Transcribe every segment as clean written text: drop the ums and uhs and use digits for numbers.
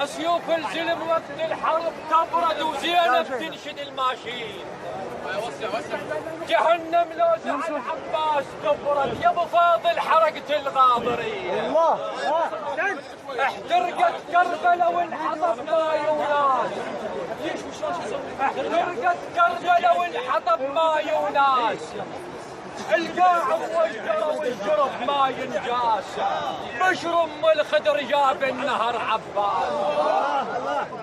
سيوف الزلم وقت الحرب تبرد وزينب تنشد الماشين. جهنم لو زعل عباس تبرد يا ابو فاضل حرقت الغاضرين. الله احترقت كربلاء وانحطب ما يوناس. احترقت كربلاء وانحطب ما يوناس. القاع والجرى والجرف ما ينجاس. بشر ام الخدر جاب النهر عباس.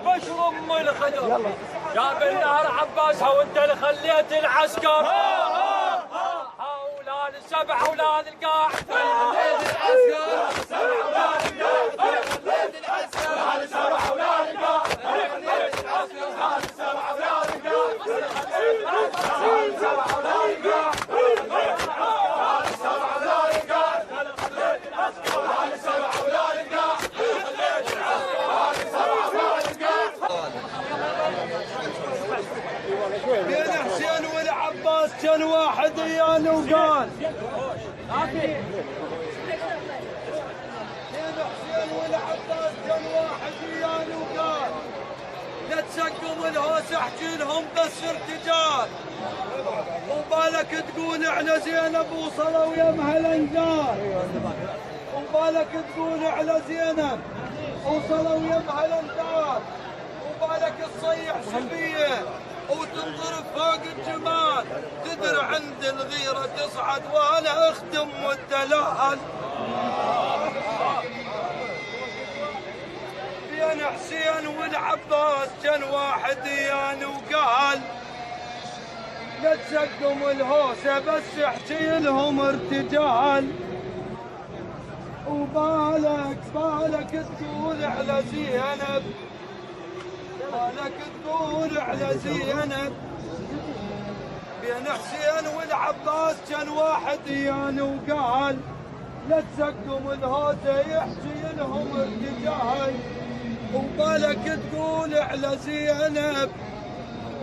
بشر ام الخدر جاب النهر عباسها وانت اللي خليت العسكر. اولاد السبع اولاد القاع خليت العسكر. سبع اولاد القاع خليت العسكر. هذا سبع اولاد القاع خليت العسكر. هذا سبع اولاد القاع خليت العسكر. سبع اولاد القاع بين حسين والعباس كان واحد يان وقال. بين حسين والعباس كان واحد يان وقال. لا تسقم الهوس احكي لهم بس ارتجال. وبالك تقول على زينب وصلوا يمها الانجال. وبالك تقول على زينب وصلوا يمها الانجال. وبالك تصيح سبيه وتنظر فوق الجمال. تدر عند الغيرة تصعد وانا اخدم والدلال. بين حسين والعباس كان واحد يان وقال. لا تسقم الهوسة بس احكي لهم ارتجال. وبالك تقول على زينب. بالك تقول على زينب. بين حسين والعباس كان واحد يان وقال. لا تسقم الهوسة يحكي لهم ارتجال. وبالك تقول على زينب.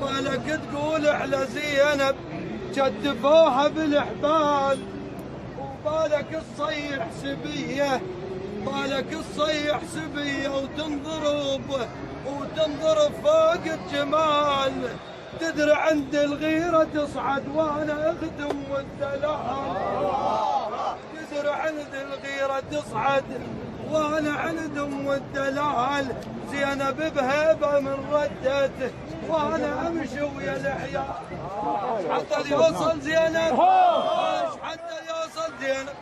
بالك تقول على زينب كتفوها بالحبال. وبالك تصيح سبيه. بالك تصيح سبيه وتنضرب فوق الجمال. تدري عند الغيرة تصعد وانا اخدم والدلال. تدري عند الغيرة تصعد وانا عندهم والدلال. زينب بهيبة من ردته وانا امشي ويا العيال. حتى يوصل زينب حتى يوصل زينب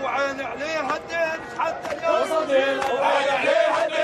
وعين عليها الدين. حتى يوصل زينب وعين عليها الدين.